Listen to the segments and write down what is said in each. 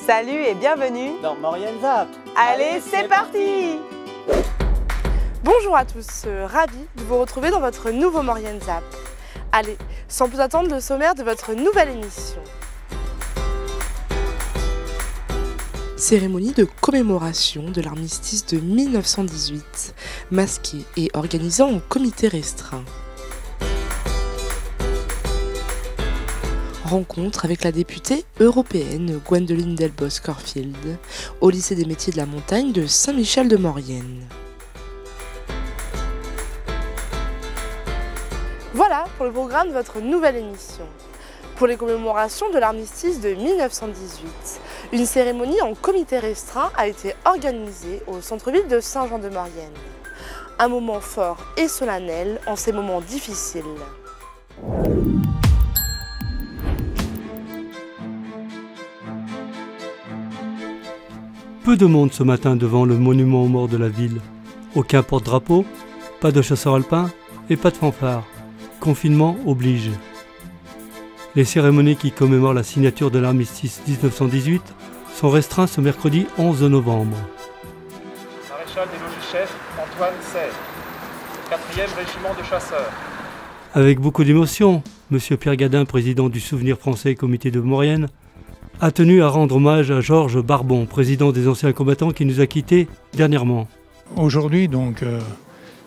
Salut et bienvenue dans Maurienne Zap. Allez, c'est parti. Bonjour à tous, ravi de vous retrouver dans votre nouveau Maurienne Zap. Allez, sans plus attendre, le sommaire de votre nouvelle émission. Cérémonie de commémoration de l'armistice de 1918, masquée et organisée en comité restreint. Rencontre avec la députée européenne Gwendoline Delbos-Corfield au lycée des métiers de la montagne de Saint-Michel-de-Maurienne. Voilà pour le programme de votre nouvelle émission. Pour les commémorations de l'armistice de 1918, une cérémonie en comité restreint a été organisée au centre-ville de Saint-Jean-de-Maurienne. Un moment fort et solennel en ces moments difficiles. Peu de monde ce matin devant le monument aux morts de la ville. Aucun porte-drapeau, pas de chasseurs alpins et pas de fanfare. Confinement oblige. Les cérémonies qui commémorent la signature de l'armistice 1918 sont restreintes ce mercredi 11 novembre. Maréchal des logis-chefs Antoine Serre, 4e régiment de chasseurs. Avec beaucoup d'émotion, M. Pierre Gadin, président du Souvenir français comité de Maurienne, a tenu à rendre hommage à Georges Barbon, président des anciens combattants qui nous a quittés dernièrement. Aujourd'hui, donc,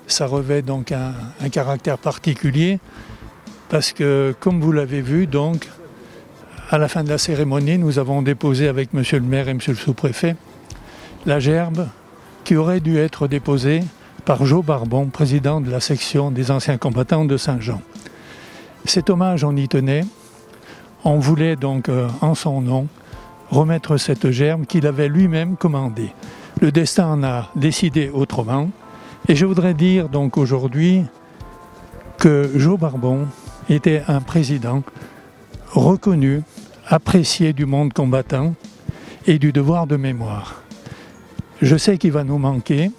ça revêt donc un caractère particulier parce que, comme vous l'avez vu, donc, à la fin de la cérémonie, nous avons déposé avec Monsieur le maire et Monsieur le sous-préfet la gerbe qui aurait dû être déposée par Jo Barbon, président de la section des anciens combattants de Saint-Jean. Cet hommage, on y tenait. On voulait donc, en son nom, remettre cette gerbe qu'il avait lui-même commandée. Le destin en a décidé autrement. Et je voudrais dire donc aujourd'hui que Jo Barbon était un président reconnu, apprécié du monde combattant et du devoir de mémoire. Je sais qu'il va nous manquer.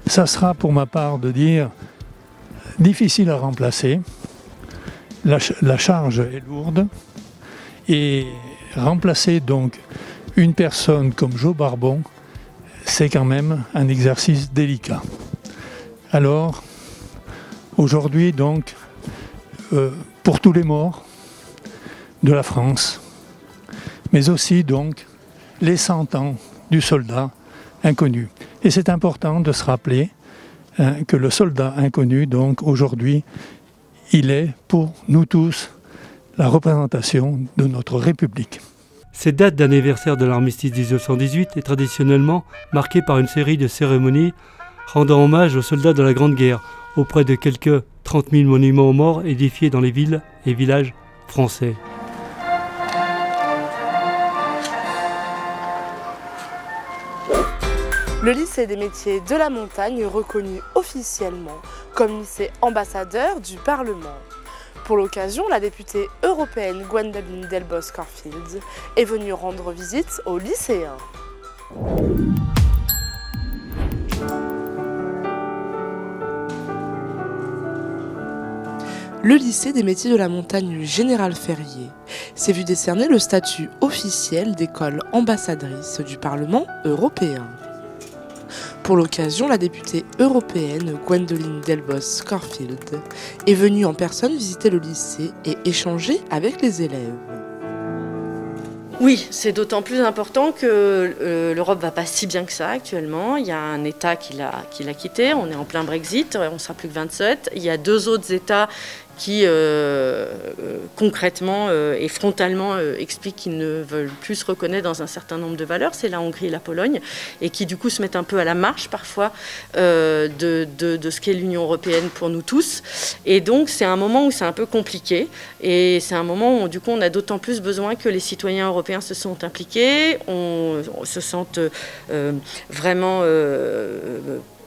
Ça sera pour ma part de dire difficile à remplacer. La charge est lourde et remplacer donc une personne comme Jo Barbon, c'est quand même un exercice délicat. Alors, aujourd'hui donc, pour tous les morts de la France, mais aussi donc les 100 ans du soldat inconnu. Et c'est important de se rappeler que le soldat inconnu, donc aujourd'hui, il est pour nous tous la représentation de notre République. Cette date d'anniversaire de l'armistice 1918 est traditionnellement marquée par une série de cérémonies rendant hommage aux soldats de la Grande Guerre, auprès de quelques 30 000 monuments aux morts édifiés dans les villes et villages français. Le lycée des métiers de la montagne est reconnu officiellement comme lycée ambassadeur du Parlement. Pour l'occasion, la députée européenne Gwendoline Delbos-Corfield est venue rendre visite aux lycéens. Le lycée des métiers de la montagne Général Ferrier s'est vu décerner le statut officiel d'école ambassadrice du Parlement européen. Pour l'occasion, la députée européenne Gwendoline Delbos-Corfield est venue en personne visiter le lycée et échanger avec les élèves. Oui, c'est d'autant plus important que l'Europe va pas si bien que ça actuellement. Il y a un État qui l'a quitté, on est en plein Brexit, on sera plus que 27. Il y a 2 autres États qui concrètement et frontalement expliquent qu'ils ne veulent plus se reconnaître dans un certain nombre de valeurs, c'est la Hongrie et la Pologne, et qui du coup se mettent un peu à la marge parfois de ce qu'est l'Union européenne pour nous tous. Et donc c'est un moment où c'est un peu compliqué, et c'est un moment où du coup on a d'autant plus besoin que les citoyens européens se sont impliqués, on se sentent vraiment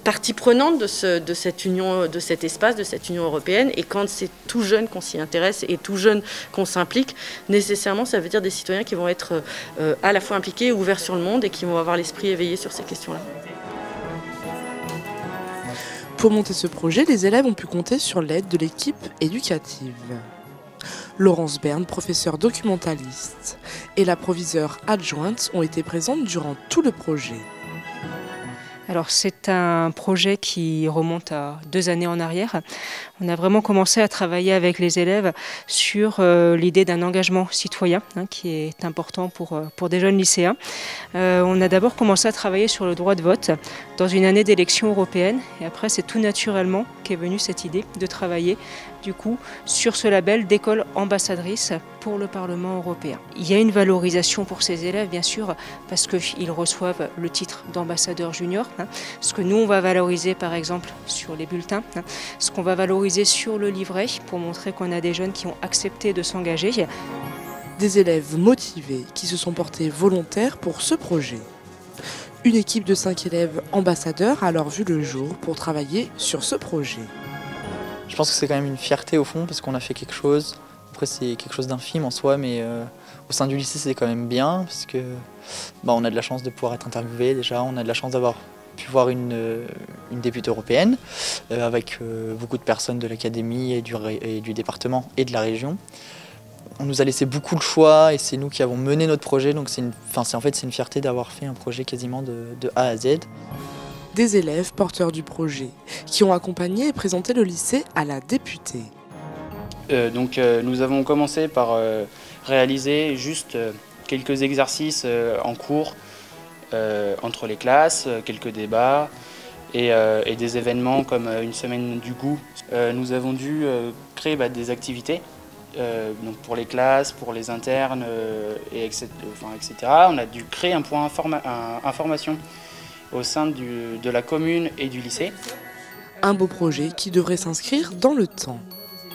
partie prenante de cette union, de cet espace, de cette Union européenne. Et quand c'est tout jeune qu'on s'y intéresse et tout jeune qu'on s'implique, nécessairement ça veut dire des citoyens qui vont être à la fois impliqués, ouverts sur le monde et qui vont avoir l'esprit éveillé sur ces questions-là. Pour monter ce projet, les élèves ont pu compter sur l'aide de l'équipe éducative. Laurence Berne, professeure documentaliste, et la proviseure adjointe ont été présentes durant tout le projet. Alors c'est un projet qui remonte à 2 années en arrière. On a vraiment commencé à travailler avec les élèves sur l'idée d'un engagement citoyen qui est important pour des jeunes lycéens. On a d'abord commencé à travailler sur le droit de vote dans une année d'élection européenne et après c'est tout naturellement qu'est venue cette idée de travailler du coup sur ce label d'école ambassadrice pour le Parlement européen. Il y a une valorisation pour ces élèves bien sûr parce qu'ils reçoivent le titre d'ambassadeur junior, ce que nous on va valoriser par exemple sur les bulletins, ce qu'on va valoriser sur le livret pour montrer qu'on a des jeunes qui ont accepté de s'engager. Des élèves motivés qui se sont portés volontaires pour ce projet. Une équipe de 5 élèves ambassadeurs a alors vu le jour pour travailler sur ce projet. Je pense que c'est quand même une fierté au fond parce qu'on a fait quelque chose. Après c'est quelque chose d'infime en soi mais au sein du lycée c'est quand même bien parce que on a de la chance de pouvoir être interviewé déjà, on a de la chance d'avoir pu voir une députée européenne avec beaucoup de personnes de l'académie et du département et de la région. On nous a laissé beaucoup de choix et c'est nous qui avons mené notre projet donc en fait c'est une fierté d'avoir fait un projet quasiment de A à Z. Des élèves porteurs du projet qui ont accompagné et présenté le lycée à la députée. Nous avons commencé par réaliser juste quelques exercices en cours entre les classes, quelques débats et des événements comme une semaine du goût. Nous avons dû créer des activités donc pour les classes, pour les internes, etc. On a dû créer un point information au sein de la commune et du lycée. Un beau projet qui devrait s'inscrire dans le temps.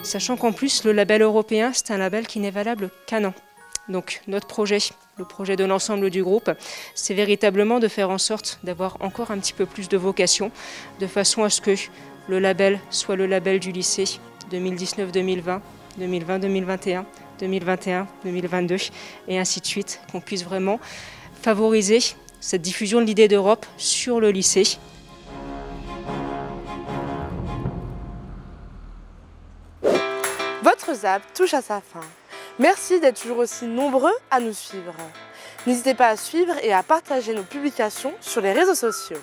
Sachant qu'en plus, le label européen, c'est un label qui n'est valable qu'1 an. Donc notre projet, le projet de l'ensemble du groupe, c'est véritablement de faire en sorte d'avoir encore un petit peu plus de vocation, de façon à ce que le label soit le label du lycée 2019-2020, 2020-2021, 2021-2022, et ainsi de suite, qu'on puisse vraiment favoriser cette diffusion de l'idée d'Europe sur le lycée. Votre ZAP touche à sa fin. Merci d'être toujours aussi nombreux à nous suivre. N'hésitez pas à suivre et à partager nos publications sur les réseaux sociaux.